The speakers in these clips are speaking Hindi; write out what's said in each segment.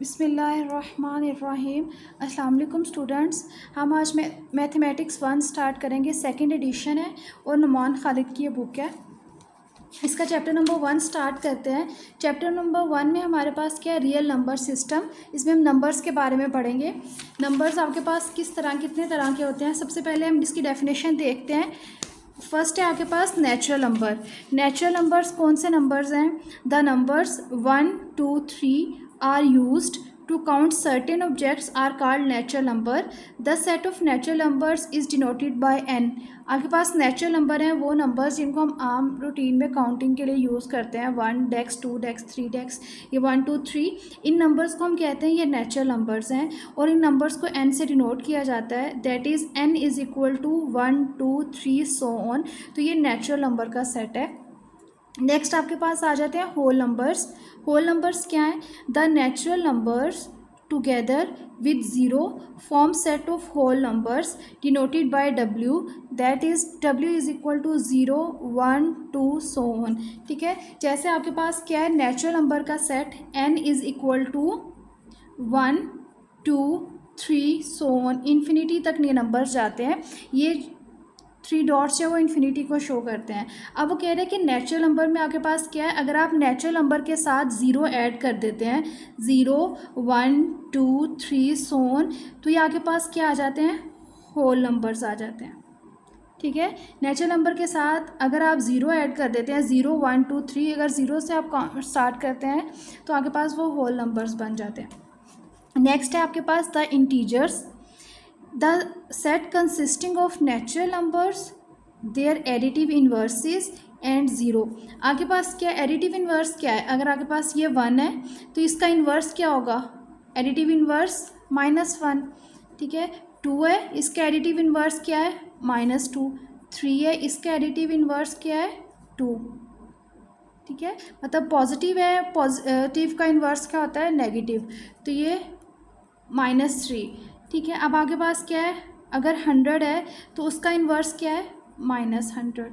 बिस्मिल्लाहिर्रहमानिर्रहीम। अस्सलाम वालेकुम स्टूडेंट्स। हम आज मैथमेटिक्स 1 स्टार्ट करेंगे। सेकंड एडिशन है और नुमान खालिद की ये बुक है। इसका चैप्टर नंबर 1 स्टार्ट करते हैं। चैप्टर नंबर 1 में हमारे पास क्या है, रियल नंबर सिस्टम। इसमें हम नंबर्स के बारे में पढ़ेंगे। नंबर्स आपके पास कितने तरह के होते हैं। सबसे पहले हम इसकी डेफिनेशन देखते हैं। फर्स्ट है आपके पास नेचुरल नंबर। नेचुरल नंबर्स कौन से नंबर्स हैं? The numbers 1, 2, 3 are used to count certain objects are called natural number. The set of natural numbers is denoted by n. आपके पास नेचुरल नंबर हैं वो नंबर्स जिनको हम आम रूटीन में काउंटिंग के लिए यूज़ करते हैं। 1 डेक्स, 2 डेक्स, 3 डेक्स, ये 1 2 3, इन नंबर्स को हम कहते हैं ये नेचुरल नंबर्स हैं और इन नंबर्स को n से डिनोट किया जाता है। That is n is equal to 1 2 3 so on. तो ये नेचुरल नंबर का सेट है। नेक्स्ट आपके पास आ जाते हैं होल नंबर्स। होल नंबर्स क्या है? The natural numbers together with zero form set of whole numbers denoted by w, that is w is equal to 0 1 2 so on. ठीक है, जैसे आपके पास क्या है, नेचुरल नंबर का set n is equal to 1 2 3 so on, infinity तक ये नंबर्स जाते हैं। ये 3 डॉट्स है वो इन्फिनिटी को शो करते हैं। अब वो कह रहे हैं कि नेचुरल नंबर में आपके पास क्या है, अगर आप नेचुरल नंबर के साथ ज़ीरो ऐड कर देते हैं, 0 1 2 3 सो ऑन, तो ये आपके पास क्या आ जाते हैं, होल नंबर्स आ जाते हैं। ठीक है, नेचुरल नंबर के साथ अगर आप ज़ीरो ऐड कर देते हैं, 0 1 2 3, अगर ज़ीरो से आप स्टार्ट करते हैं तो आपके पास वो होल नंबर्स बन जाते हैं। नेक्स्ट है आपके पास the integers. The set consisting of natural numbers, their additive inverses and 0. आपके पास क्या एडिटिव इन्वर्स क्या है? अगर आपके पास ये 1 है तो इसका इन्वर्स क्या होगा? Additive inverse -1। ठीक है, 2 है, इसका एडिटिव इन्वर्स क्या है? -2। 3 है, इसका एडिटिव इन्वर्स क्या है? 2। ठीक है, मतलब पॉजिटिव है, पॉजिटिव का इन्वर्स क्या होता है? नेगेटिव। तो ये -3। ठीक है, अब आपके पास क्या है, अगर 100 है तो उसका इन्वर्स क्या है? -100।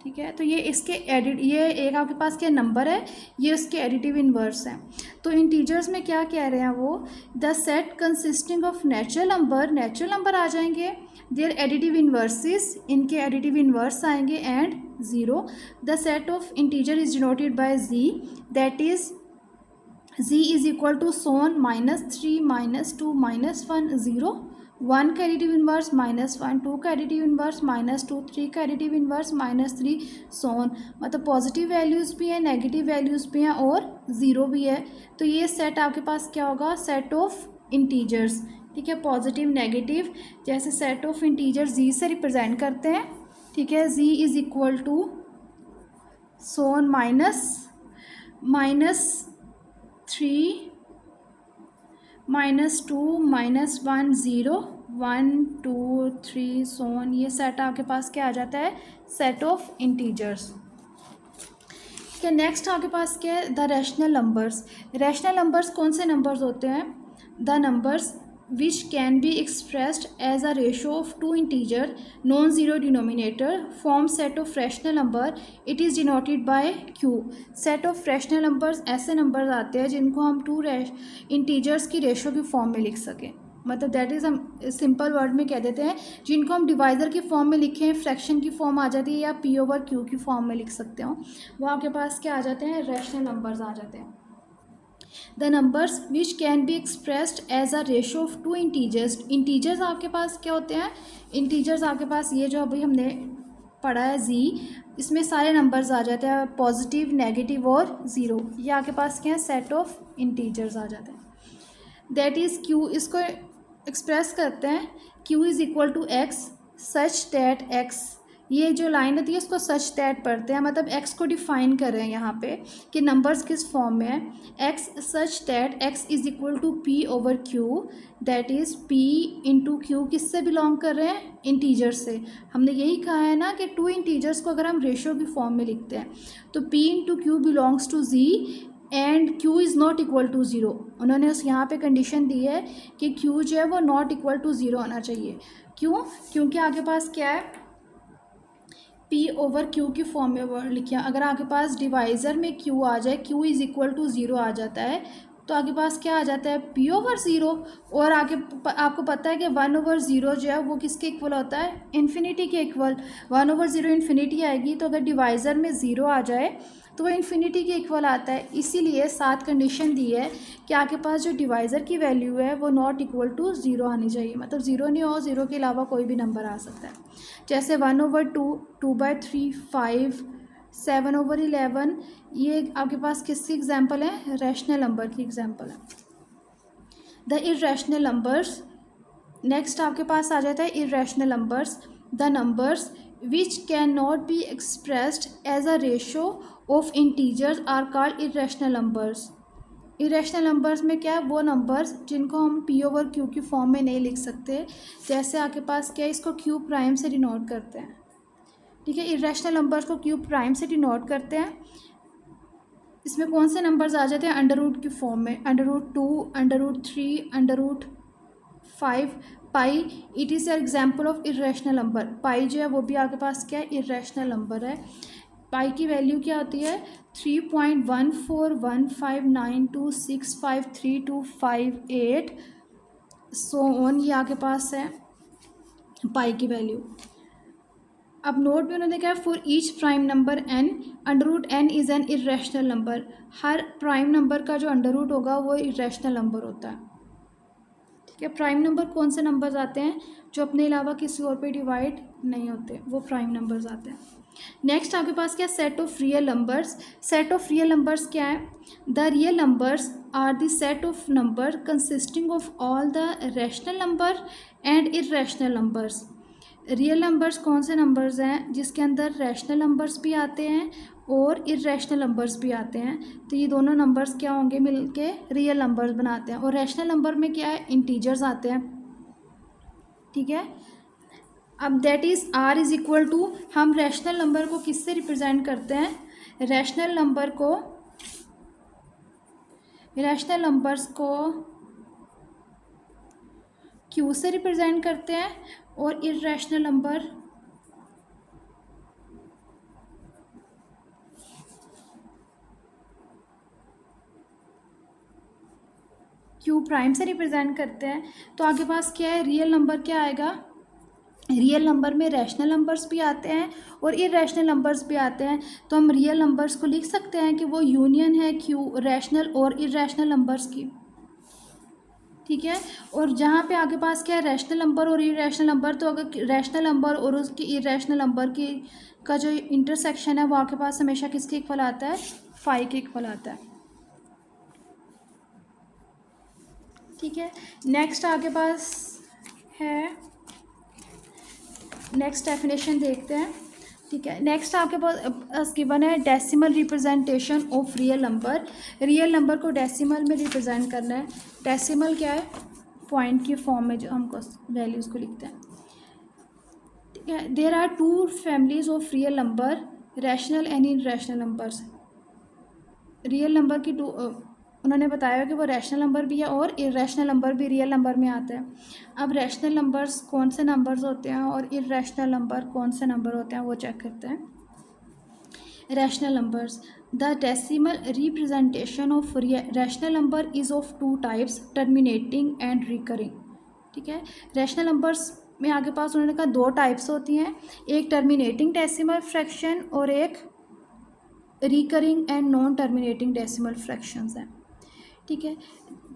ठीक है, तो ये इसके ये एक आपके पास क्या नंबर है, ये उसके एडिटिव इन्वर्स हैं। तो इंटीजर्स में क्या कह रहे हैं वो, the set consisting of natural number आ जाएंगे, देयर एडिटिव इन्वर्सेस, इनके एडिटिव इन्वर्स आएंगे, and 0। The set of integer is denoted by z, that is z is equal to सोन -3 -2 -1 0। 1 का एडिटिव इन्वर्स -1, 2 का एडिटिव इन्वर्स -2, 3 का एडिटिव इन्वर्स -3 सोन। मतलब पॉजिटिव वैल्यूज़ भी हैं, नेगेटिव वैल्यूज़ भी हैं और ज़ीरो भी है। तो ये सेट आपके पास क्या होगा, सेट ऑफ इंटीजर्स। ठीक है, पॉजिटिव नेगेटिव, जैसे सेट ऑफ इंटीजर z से रिप्रेजेंट करते हैं। ठीक है, z इज इक्वल टू सोन -3 -2 -1 0 1 2 3 सोन। ये सेट आपके पास क्या आ जाता है, सेट ऑफ इंटीजर्स। ठीक है, नेक्स्ट आपके पास क्या है, the rational numbers. Rational numbers कौन से नंबर्स होते हैं? The numbers which can be expressed as a ratio of two integer non-zero denominator form set of rational number. It is denoted by q. set of rational numbers ऐसे numbers आते हैं जिनको हम टू इंटीजर्स की रेशो की फॉर्म में लिख सकें। मतलब दैट इज़ हम सिंपल वर्ड में कह देते हैं, जिनको हम डिवाइज़र की फॉर्म में लिखें, फ्रैक्शन की फॉर्म आ जाती है, या p/q की फॉर्म में लिख सकते हो, वो आपके पास क्या आ जाते हैं, रैशनल नंबर्स आ जाते हैं। The numbers which can be expressed as a ratio of two integers. Integers आपके पास क्या होते हैं? इंटीजर्स आपके पास ये जो अभी हमने पढ़ा है z, इसमें सारे नंबर्स आ जाते हैं, पॉजिटिव नेगेटिव और ज़ीरो। ये आपके पास क्या है, सेट ऑफ इंटीजर्स आ जाते हैं। दैट इज़ q, इसको एक्सप्रेस करते हैं, q is equal to x such that x। ये जो लाइन होती है इसको सच दैट पढ़ते हैं, मतलब x को डिफाइन कर रहे हैं यहाँ पे कि नंबर्स किस फॉर्म में है। x such that x is equal to p/q, that is p into q किससे बिलोंग कर रहे हैं, इंटीजर से। हमने यही कहा है ना कि टू इंटीजर्स को अगर हम रेशो की फॉर्म में लिखते हैं तो p into q belongs to z and q is not equal to zero. उन्होंने उस यहाँ पे कंडीशन दी है कि q जो है वो नॉट इक्वल टू ज़ीरो होना चाहिए। क्यों? क्योंकि आगे पास क्या है, p/q की फॉर्म में वर्ड लिखिए। अगर आपके पास डिवाइज़र में q आ जाए, q is equal to zero आ जाता है, तो आगे पास क्या आ जाता है p/0। और आगे आपको पता है कि 1/0 जो है वो किसके इक्वल होता है इन्फिनिटी के इक्वल। 1/0 इन्फिनिटी आएगी, तो अगर डिवाइज़र में ज़ीरो आ जाए तो वो इन्फिनिटी के इक्वल आता है। इसीलिए साथ कंडीशन दी है कि आपके पास जो डिवाइज़र की वैल्यू है वो नॉट इक्वल टू ज़ीरो आनी चाहिए, मतलब ज़ीरो नहीं हो, ज़ीरो के अलावा कोई भी नंबर आ सकता है। जैसे 1/2, 2/3, 5, 7/11, ये आपके पास किसकी एग्जांपल है, रैशनल नंबर की एग्जांपल है। द इर्रेशनल नंबर्स, नेक्स्ट आपके पास आ जाता है irrational numbers. The numbers which can not be expressed as a ratio of integers are called irrational numbers. Irrational numbers में क्या है, वो नंबर्स जिनको हम p/q की फॉर्म में नहीं लिख सकते। जैसे आपके पास क्या है, इसको q प्राइम से डिनोट करते हैं, ठीक है। इरेशनल नंबर्स को q प्राइम से डिनोट करते हैं। इसमें कौन से नंबर्स आ जाते हैं अंडर रूट की फॉर्म में, √2, √3, √5, pi. It is example of irrational number. Pi जो है वो भी आपके पास क्या है इरेशनल नंबर है। पाई की वैल्यू क्या होती है 3.141592653258 सो ऑन, ये आपके पास है पाई की वैल्यू। अब नोट में उन्होंने कहा for each prime number n, √n is an irrational number. Her prime number का जो अंडर रूट होगा वो इरेशनल नंबर होता है, ठीक है। प्राइम नंबर कौन से नंबर्स आते हैं जो अपने अलावा किसी और पे डिवाइड नहीं होते, वो प्राइम नंबर्स आते हैं। नेक्स्ट आपके पास क्या set of real numbers. Set of real numbers क्या है, the real numbers are the set of number consisting of all the rational number and irrational numbers. Real numbers कौन से नंबर्स हैं जिसके अंदर रैशनल नंबर्स भी आते हैं और इर्रेशनल नंबर्स भी आते हैं, तो ये दोनों नंबर्स क्या होंगे मिलके रियल नंबर्स बनाते हैं। और रैशनल नंबर में क्या है इंटीजर्स आते हैं, ठीक है। अब that is r is equal to, हम रैशनल नंबर को किससे रिप्रेजेंट करते हैं, रैशनल नंबर्स को q से रिप्रेजेंट करते हैं और इर्रेशनल नंबर q प्राइम से रिप्रेजेंट करते हैं। तो आपके पास क्या है रियल नंबर क्या आएगा, रियल नंबर में रैशनल नंबर्स भी आते हैं और इरेशनल नंबर्स भी आते हैं। तो हम रियल नंबर्स को लिख सकते हैं कि वो यूनियन है क्यू रैशनल और इरेशनल नंबर्स की, ठीक है। और जहाँ पे आपके पास क्या है रैशनल नंबर और इरेशनल नंबर, तो अगर रैशनल नंबर और उसकी इरेशनल नंबर की का जो इंटरसेक्शन है वो आपके पास हमेशा किसके इक्वल आता है, फाई के इक्वल आता है, ठीक है। नेक्स्ट आपके पास है, नेक्स्ट डेफिनेशन देखते हैं, ठीक है। नेक्स्ट आपके पास गिवन है decimal representation of real number. Real number को डेसिमल में रिप्रेजेंट करना है। डेसिमल क्या है, पॉइंट की फॉर्म में जो हमको वैल्यूज़ को लिखते हैं, ठीक है। There are two families of real number, rational and irrational numbers. Real number की उन्होंने बताया कि वो रैशनल नंबर भी है और इरेशनल नंबर भी रियल नंबर में आता है। अब रैशनल नंबर्स कौन से नंबर्स होते हैं और इरेशनल नंबर कौन से नंबर होते हैं वो चेक करते हैं। Rational numbers, the decimal representation of rational number is of two types, terminating and recurring, ठीक है। रैशनल नंबर्स में आगे पास उन्होंने कहा दो टाइप्स होती हैं, एक टर्मिनेटिंग डेसिमल फ्रैक्शन और एक recurring and non terminating decimal fractions हैं, ठीक है।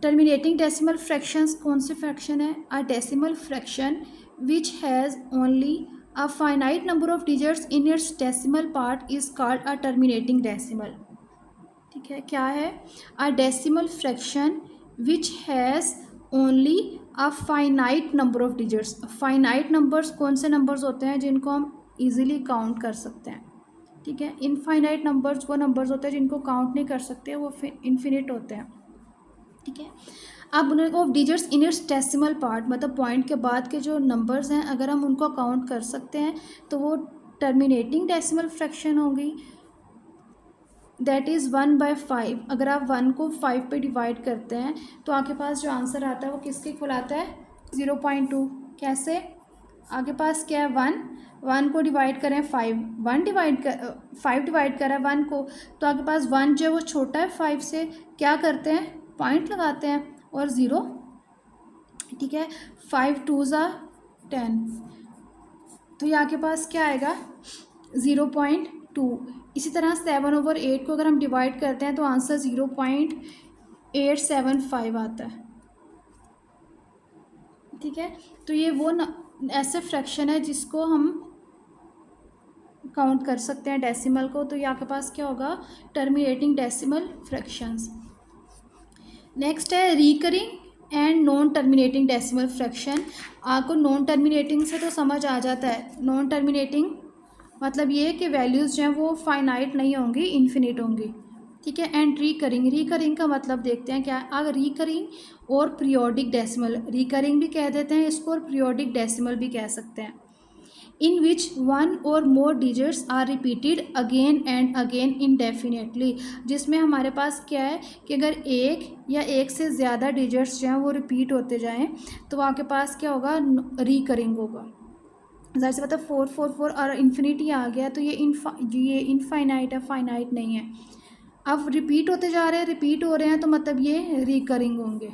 टर्मिनेटिंग डेसिमल फ्रैक्शंस कौन से फ्रैक्शन है, a decimal fraction which has only a finite number of digits in its decimal part is called a terminating decimal, ठीक है। क्या है, a decimal fraction which has only a finite number of digits. Finite numbers कौन से नंबर्स होते हैं जिनको हम ईजिली काउंट कर सकते हैं, ठीक है। इनफाइनाइट नंबर्स वो नंबर्स होते हैं जिनको काउंट नहीं कर सकते, वो इन्फिनिट होते हैं, ठीक है। अब उन्होंने of digits in its decimal part, मतलब पॉइंट के बाद के जो नंबर्स हैं अगर हम उनको काउंट कर सकते हैं तो वो टर्मिनेटिंग डेसिमल फ्रैक्शन होगी, दैट इज़ 1/5। अगर आप 1 को 5 पे डिवाइड करते हैं तो आपके पास जो आंसर आता है वो किसके इक्वल आता है 0.2। कैसे, आगे पास क्या है 1 को डिवाइड करें 5, 5 डिवाइड करें 1 को, तो आपके पास 1 जो है वो छोटा है 5 से, क्या करते हैं पॉइंट लगाते हैं और 0, ठीक है, 5 2 ज़ा 10, तो ये आपके पास क्या आएगा 0.2। इसी तरह 7/8 को अगर हम डिवाइड करते हैं तो आंसर 0.875 आता है, ठीक है। तो ये वो ऐसे फ्रैक्शन है जिसको हम काउंट कर सकते हैं डेसिमल को, तो ये आपके पास क्या होगा टर्मिनेटिंग डेसिमल फ्रैक्शंस। नेक्स्ट है recurring and non terminating decimal fraction. आपको नॉन टर्मिनेटिंग से तो समझ आ जाता है, नॉन टर्मिनेटिंग मतलब ये कि वैल्यूज़ जो हैं वो फाइनाइट नहीं होंगी, इन्फिनिट होंगी, ठीक है। एंड रिकरिंग, रिकरिंग का मतलब देखते हैं क्या। अगर रिकरिंग और पीरियोडिक डेसिमल, रिकरिंग भी कह देते हैं इसको और पीरियोडिक डेसिमल भी कह सकते हैं। इन विच वन और more digits are repeated again and again indefinitely, जिसमें हमारे पास क्या है कि अगर एक या एक से ज़्यादा डिजिट्स जो हैं वो रिपीट होते जाएं तो आपके पास क्या होगा रिकरिंग होगा। ज़ाहिर सी बात है 4 और इन्फिनिटी आ गया तो ये इनफाइनाइट है, फाइनाइट नहीं है। अब रिपीट होते जा रहे हैं, रिपीट हो रहे हैं तो मतलब ये रिकरिंग होंगे,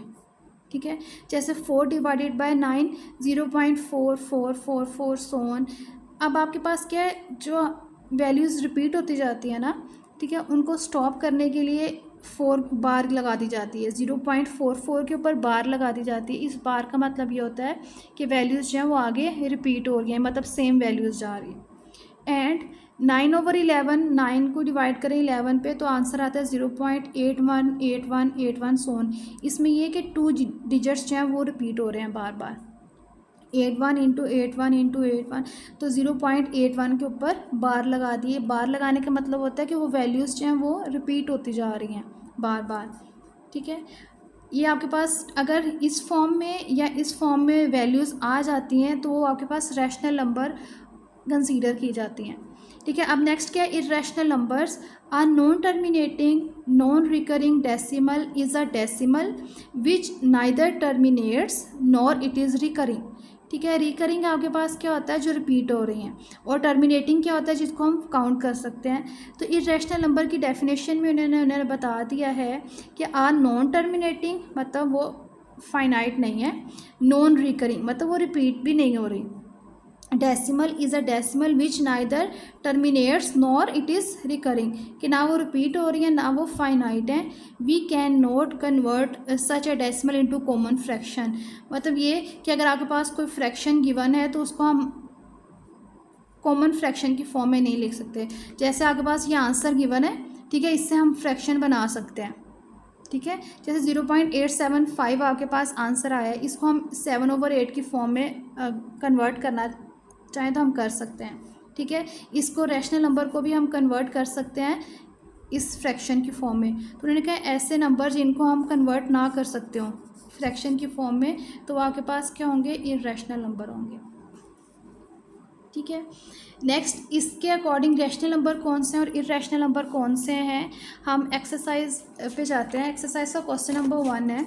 ठीक है। जैसे 4 डिवाइडेड बाय 9 0.4444 सोन। अब आपके पास क्या है जो वैल्यूज़ रिपीट होती जाती है ना, ठीक है, उनको स्टॉप करने के लिए 4 बार लगा दी जाती है, 0.44 के ऊपर बार लगा दी जाती है। इस बार का मतलब ये होता है कि वैल्यूज़ जो हैं वो आगे रिपीट हो रही हैं, मतलब सेम वैल्यूज़ जा रही हैं। एंड 9/11, 9 को डिवाइड करें 11 पे तो आंसर आता है 0.818181 सोन। इसमें ये कि 2 डिजिट्स जो हैं वो रिपीट हो रहे हैं बार बार, 81 इंटू 81 इंटू 81, तो 0.81 के ऊपर बार लगा दिए। बार लगाने का मतलब होता है कि वो वैल्यूज़ जो हैं वो रिपीट होती जा रही हैं बार बार, ठीक है। ये आपके पास अगर इस फॉर्म में या इस फॉर्म में वैल्यूज़ आ जाती हैं तो वो आपके पास रैशनल नंबर कंसीडर की जाती हैं, ठीक है। अब नेक्स्ट क्या है irrational numbers are non terminating non recurring decimal is a decimal which neither terminates nor it is recurring, ठीक है। रिकरिंग आपके पास क्या होता है जो रिपीट हो रही हैं, और टर्मिनेटिंग क्या होता है जिसको हम काउंट कर सकते हैं। तो इर्रेशनल नंबर की डेफिनेशन में उन्होंने बता दिया है कि आर नॉन टर्मिनेटिंग मतलब वो फाइनाइट नहीं है, नॉन रिकरिंग मतलब वो रिपीट भी नहीं हो रही, decimal is a decimal which neither terminates nor it is recurring, कि ना वो रिपीट हो रही है ना वो फाइनाइट है। We can not convert such a decimal into common fraction, मतलब ये कि अगर आपके पास कोई फ्रैक्शन गिवन है तो उसको हम कॉमन फ्रैक्शन की फॉर्म में नहीं लिख सकते। जैसे आपके पास ये आंसर गिवन है, ठीक है, इससे हम फ्रैक्शन बना सकते हैं, ठीक है। जैसे 0.875 आपके पास आंसर आया है, इसको हम 7/8 की फॉर्म में कन्वर्ट करना चाहें तो हम कर सकते हैं, ठीक है। इसको रैशनल नंबर को भी हम कन्वर्ट कर सकते हैं इस फ्रैक्शन की फॉर्म में। तो उन्होंने कहा ऐसे नंबर जिनको हम कन्वर्ट ना कर सकते हो फ्रैक्शन की फॉर्म में तो आपके पास क्या होंगे इर्रेशनल नंबर होंगे, ठीक है। नेक्स्ट इसके अकॉर्डिंग रैशनल नंबर कौन से हैं और इर्रेशनल नंबर कौन से हैं, हम एक्सरसाइज पे जाते हैं। एक्सरसाइज का क्वेश्चन नंबर 1 है,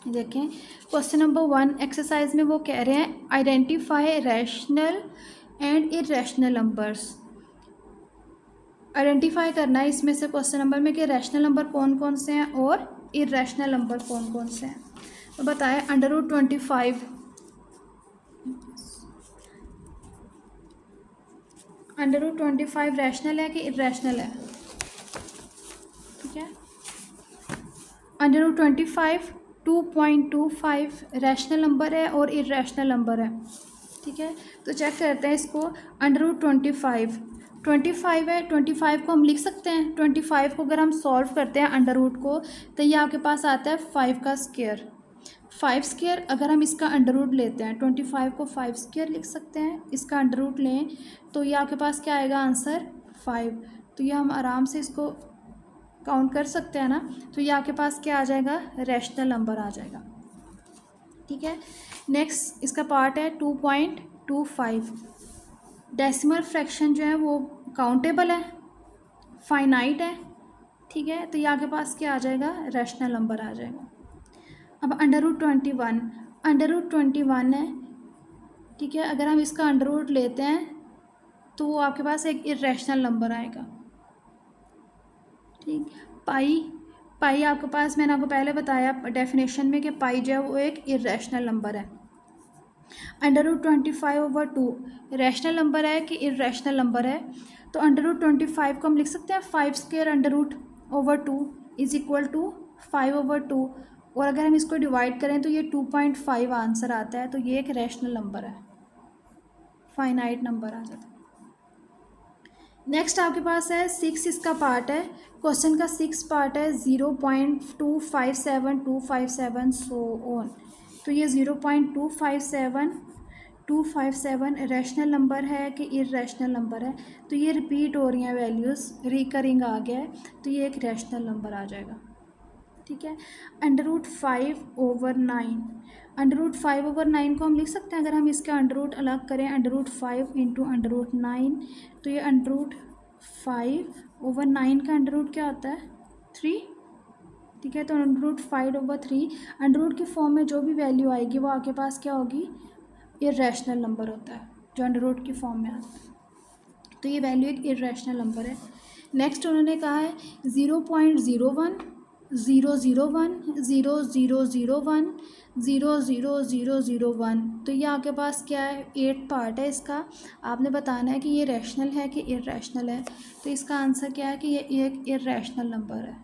देखें क्वेश्चन नंबर 1 एक्सरसाइज में वो कह रहे हैं identify rational and irrational numbers. Identify करना है इसमें से क्वेश्चन नंबर में कि रैशनल नंबर कौन कौन से हैं और इर्रेशनल नंबर कौन कौन से हैं। तो बताएं √25 √25 रैशनल है कि इर्रेशनल है, ठीक है। √25 2.25 रैशनल नंबर है और इर्रेशनल नंबर है, ठीक है। तो चेक करते हैं इसको। √25 25 है, 25 को हम लिख सकते हैं। 25 को अगर हम सॉल्व करते हैं अंडर रूट को तो ये आपके पास आता है 5 का स्क्वायर। 5 स्क्वायर अगर हम इसका अंडर रूट लेते हैं 25 को 5 स्क्वायर लिख सकते हैं, इसका अंडर रूट लें तो ये आपके पास क्या आएगा आंसर 5। तो ये हम आराम से इसको काउंट कर सकते हैं ना, तो ये आपके पास क्या आ जाएगा रैशनल नंबर आ जाएगा, ठीक है। नेक्स्ट इसका पार्ट है 2.25 डेसिमल फ्रैक्शन जो है वो काउंटेबल है, फाइनाइट है, ठीक है। तो ये आपके पास क्या आ जाएगा रैशनल नंबर आ जाएगा। अब √21 है, ठीक है। अगर हम इसका अंडर रूट लेते हैं तो वो आपके पास एक इर्रेशनल नंबर आएगा, ठीक। पाई आपके पास, मैंने आपको पहले बताया डेफिनेशन में कि पाई जो है वो एक इर्रेशनल नंबर है। √25/2 रैशनल नंबर है कि इर्रेशनल नंबर है, तो √25 को हम लिख सकते हैं 5² √2 इज इक्वल टू 5/2, और अगर हम इसको डिवाइड करें तो ये 2.5 आंसर आता है, तो ये एक रैशनल नंबर है, फाइनाइट नंबर आ जाता है। नेक्स्ट आपके पास है 6, इसका पार्ट है, क्वेश्चन का 6 पार्ट है 0.257257 सो ऑन। तो ये 0.257257 रैशनल नंबर है कि इर्रेशनल नंबर है, तो ये रिपीट हो रही हैं वैल्यूज़, रिकरिंग आ गया है, तो ये एक रैशनल नंबर आ जाएगा। ठीक है, √5/9, √5/9 को हम लिख सकते हैं, अगर हम इसका अंडर अलग करें √5 इंटू √9, तो ये √5/9 का अंडर क्या होता है 3। ठीक है, तो √5/3 अंडर के फॉर्म में जो भी वैल्यू आएगी वो आपके पास क्या होगी, इर्रेशनल नंबर होता है जो अंडर की फॉर्म में आता है, तो ये वैल्यू एक इर्रेशनल नंबर है। नेक्स्ट उन्होंने कहा है 0.01 001 0001 00001, तो ये आपके पास क्या है 8 पार्ट है इसका, आपने बताना है कि ये रैशनल है कि इर्रेशनल है, तो इसका आंसर क्या है कि ये एक इर्रेशनल नंबर है।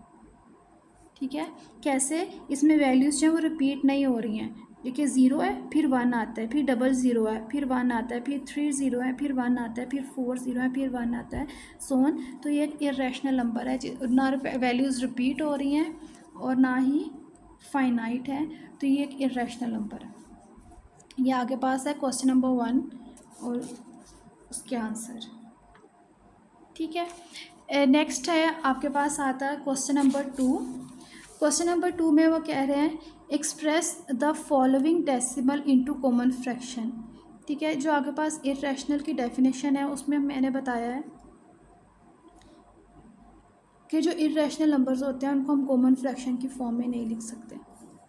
ठीक है, कैसे, इसमें वैल्यूज़ जो हैं वो रिपीट नहीं हो रही हैं, देखिए 0 है फिर 1 आता है, फिर 00 है फिर 1 आता है, फिर 30 है फिर 1 आता है, फिर 40 है फिर 1 आता है, सो ऑन। तो ये एक इर्रेशनल नंबर है, ना वैल्यूज़ रिपीट हो रही हैं और ना ही फाइनाइट है, तो ये एक इर्रेशनल नंबर है। ये आगे पास है क्वेश्चन नंबर 1 और उसके आंसर। ठीक है, नेक्स्ट है आपके पास आता है क्वेश्चन नंबर 2। क्वेश्चन नंबर 2 में वो कह रहे हैं express the following decimal into common fraction. ठीक है, जो आपके पास इर्रेशनल की डेफिनेशन है उसमें मैंने बताया है कि जो इर्रेशनल नंबर्स होते हैं उनको हम कॉमन फ्रैक्शन की फॉर्म में नहीं लिख सकते।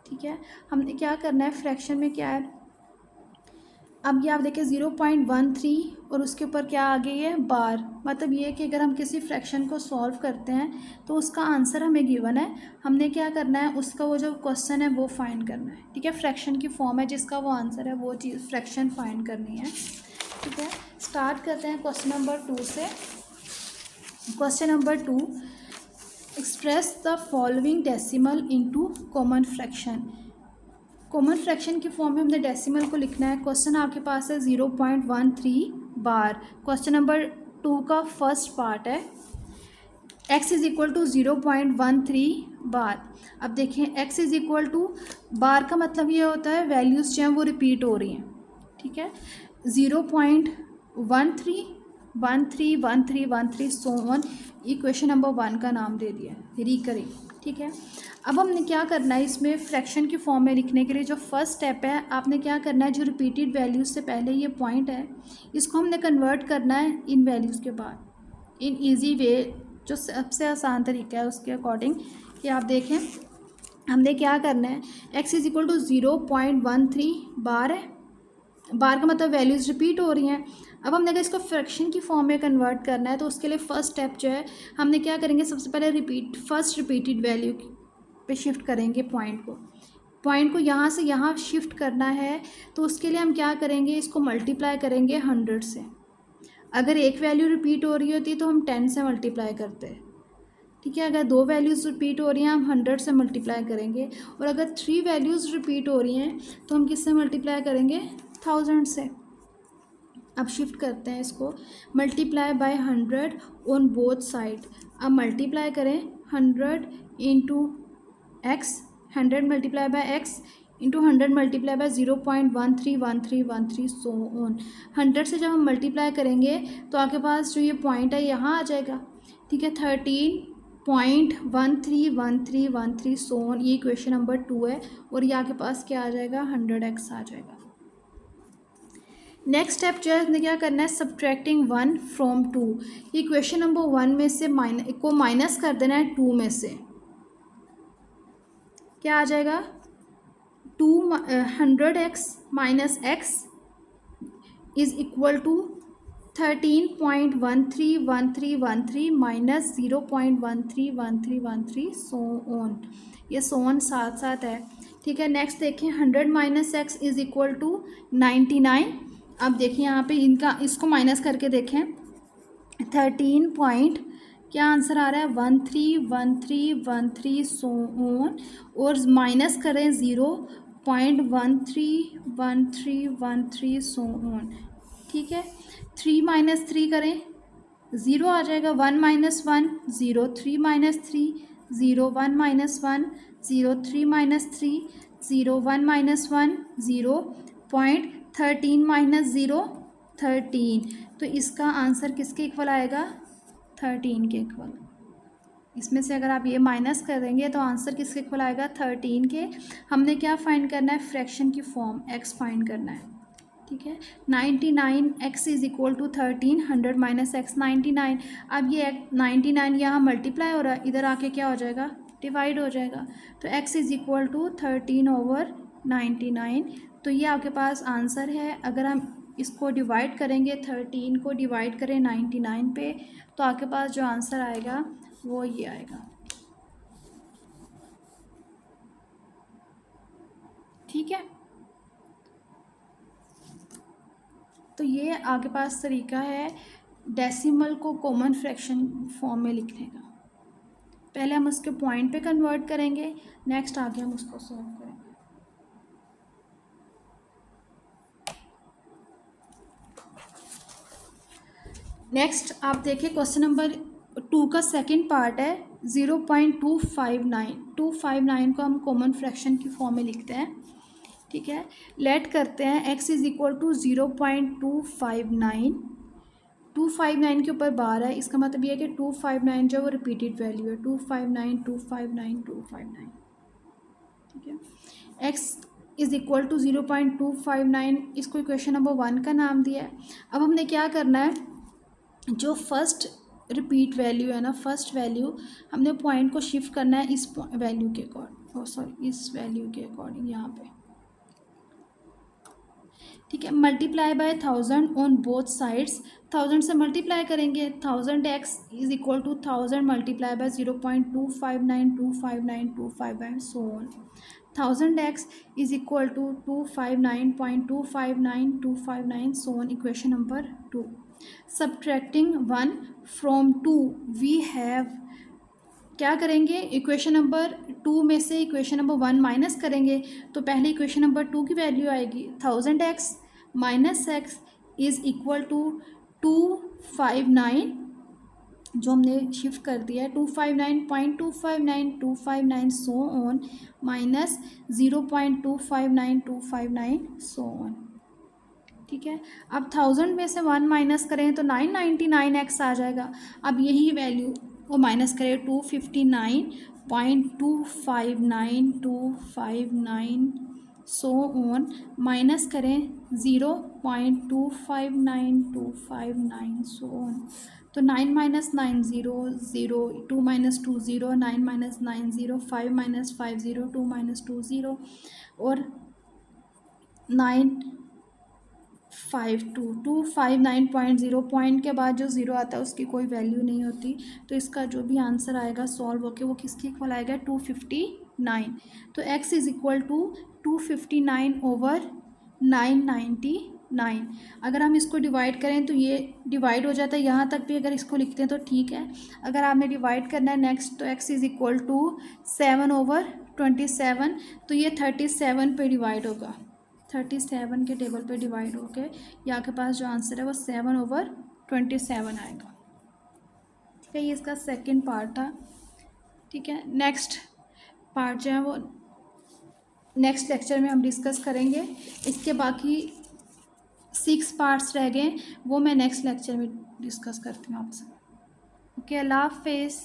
ठीक है, हमने क्या करना है, फ्रैक्शन में क्या है, अब ये आप देखें 0.13 और उसके ऊपर क्या आ गई है बार, मतलब ये कि अगर हम किसी फ्रैक्शन को सॉल्व करते हैं तो उसका आंसर हमें गिवन है, हमने क्या करना है उसका वो जो क्वेश्चन है वो फाइंड करना है। ठीक है, फ्रैक्शन की फॉर्म है जिसका वो आंसर है, वो चीज़ फ्रैक्शन फाइंड करनी है। ठीक है, स्टार्ट करते हैं क्वेश्चन नंबर 2 से। Question number 2, express the following decimal into common fraction. Common fraction की फॉर्म में हमने डेसिमल को लिखना है। क्वेश्चन आपके पास है 0.13 बार। क्वेश्चन नंबर 2 का फर्स्ट पार्ट है x इज़ इक्वल टू 0.13 बार। अब देखें x इज़ इक्वल टू बार का मतलब ये होता है वैल्यूज़ जो हैं वो रिपीट हो रही हैं। ठीक है, 0.13 13 13 13 सो ऑन, इक्वेशन नंबर 1 का नाम दे दिया रिकरिंग। ठीक है, अब हमने क्या करना है, इसमें फ्रैक्शन की फॉर्म में लिखने के लिए जो फर्स्ट स्टेप है आपने क्या करना है, जो रिपीटेड वैल्यूज़ से पहले ये पॉइंट है इसको हमने कन्वर्ट करना है इन वैल्यूज़ के बाद इन इजी वे, जो सबसे आसान तरीका है उसके अकॉर्डिंग कि आप देखें हमने क्या करना है, x इज़ इक्वल टू 0.13 बार है, बार का मतलब वैल्यूज़ रिपीट हो रही हैं। अब हमने अगर इसको फ्रैक्शन की फॉर्म में कन्वर्ट करना है तो उसके लिए फ़र्स्ट स्टेप जो है हमने क्या करेंगे, सबसे पहले फर्स्ट रिपीटेड वैल्यू पे शिफ्ट करेंगे पॉइंट को यहाँ से यहाँ शिफ्ट करना है, तो उसके लिए हम क्या करेंगे, इसको मल्टीप्लाई करेंगे 100 से। अगर एक वैल्यू रिपीट हो रही होती तो हम 10 से मल्टीप्लाई करते हैं। ठीक है, अगर 2 वैल्यूज़ रिपीट हो रही हैं हम 100 से मल्टीप्लाई करेंगे, और अगर 3 वैल्यूज़ रिपीट हो रही हैं तो हम किससे मल्टीप्लाई करेंगे, 1000 से। अब शिफ्ट करते हैं इसको, multiply by 100 on both side. अब मल्टीप्लाई करें 100 into x, 100 multiply by x into 100 multiply by 0.131313 so on. 100 से जब हम मल्टीप्लाई करेंगे तो आपके पास जो ये पॉइंट है यहाँ आ जाएगा। ठीक है, 13.131313 सो ऑन, ये क्वेश्चन नंबर 2 है, और ये आपके पास क्या आ जाएगा 100x आ जाएगा। नेक्स्ट स्टेप जो है हमने क्या करना है, सब्ट्रैक्टिंग 1 फ्रॉम 2। ये क्वेश्चन नंबर 1 में से माइनस कर देना है 2 में से, क्या आ जाएगा 100x minus x is equal to 13.131313 minus 0.131313 so on, ये सो ऑन साथ साथ है। ठीक है, नेक्स्ट देखें 100 minus x is equal to 99। अब देखिए यहाँ पे इनका इसको माइनस करके देखें 13 पॉइंट क्या आंसर आ रहा है 131313 सो ऑन, और माइनस करें 0.131313 सो ऑन। ठीक है, 3 माइनस 3 करें 0 आ जाएगा, 1 minus 1 0, 3 minus 3 0, 1 minus 1 0, 3 minus 3 0, 1 minus 1 0.13 minus 0 13। तो इसका आंसर किसके इक्वल आएगा 13 के इक्वल। इसमें से अगर आप ये माइनस कर देंगे तो आंसर किसके इक्वल आएगा 13 के। हमने क्या फाइंड करना है फ्रैक्शन की फॉर्म एक्स फाइंड करना है। ठीक है, 99 x is equal to 13, 100 minus x 99। अब ये 99 यहाँ मल्टीप्लाई हो रहा है, इधर आके क्या हो जाएगा डिवाइड हो जाएगा, तो एक्स इज इक्वल टू 13/99। तो ये आपके पास आंसर है। अगर हम इसको डिवाइड करेंगे 13 को डिवाइड करें 99 पे, तो आपके पास जो आंसर आएगा वो ये आएगा। ठीक है, तो ये आपके पास तरीका है डेसिमल को कॉमन फ्रैक्शन फॉर्म में लिखने का। पहले हम उसके पॉइंट पे कन्वर्ट करेंगे, नेक्स्ट आगे हम उसको सॉल्व करेंगे। नेक्स्ट आप देखिए क्वेश्चन नंबर 2 का सेकंड पार्ट है 0.259। 259 को हम कॉमन फ्रैक्शन की फॉर्म में लिखते हैं। ठीक है, लेट करते हैं x इज इक्वल टू 0.259। 259 के ऊपर बार है, इसका मतलब ये है कि 259 जो वो रिपीटेड वैल्यू है 259 259 259। ठीक है, x इज इक्वल टू 0.259, इसको इक्वेशन नंबर 1 का नाम दिया है। अब हमने क्या करना है, जो फर्स्ट रिपीट वैल्यू है ना, फर्स्ट वैल्यू हमने पॉइंट को शिफ्ट करना है इस वैल्यू के अकॉर्डिंग, सॉरी इस वैल्यू के अकॉर्डिंग यहाँ पे। ठीक है, multiply by 1000 on both sides, 1000 से मल्टीप्लाई करेंगे 1000 x is equal to 1000 multiply by 0.259 259 259 so on. 1000 x is equal to 259.259 259 so on. Equation number 2, subtracting 1 from 2 we have, क्या करेंगे इक्वेशन नंबर 2 में से इक्वेशन नंबर 1 माइनस करेंगे, तो पहले इक्वेशन नंबर 2 की वैल्यू आएगी 1000 x minus x is equal to 259, जो हमने शिफ्ट कर दिया है 259.259 259 so on, minus 0.259 259 so on. ठीक है, अब 1000 में से 1 माइनस करें तो 999 एक्स आ जाएगा। अब यही वैल्यू वो माइनस करें 259.259 259 सो ऑन, माइनस करें 0.259 259 सो ऑन। तो 9 minus 9 0 0, 2 minus 2 0, 9 minus 9 0, 5 minus 5 0, 2 minus 2 0, और 95259.0 पॉइंट के बाद जो ज़ीरो आता है उसकी कोई वैल्यू नहीं होती, तो इसका जो भी आंसर आएगा सॉल्व होके वो किसके इक्वल आएगा 259। तो x इज़ इक्वल टू 259/999। अगर हम इसको डिवाइड करें तो ये डिवाइड हो जाता है, यहाँ तक भी अगर इसको लिखते हैं तो ठीक है। अगर आपने डिवाइड करना है नेक्स्ट, तो x इज़ इक्वल टू 7/27, तो ये 37 पे डिवाइड होगा, 37 के टेबल पे डिवाइड होके यहाँ के पास जो आंसर है वो 7/27 आएगा। ठीक है, ये इसका सेकंड पार्ट था। ठीक है, नेक्स्ट पार्ट जो है वो नेक्स्ट लेक्चर में हम डिस्कस करेंगे। इसके बाकी 6 पार्ट्स रह गए, वो मैं नेक्स्ट लेक्चर में डिस्कस करती हूँ आपसे। ओके, अल्लाह हाफिज़।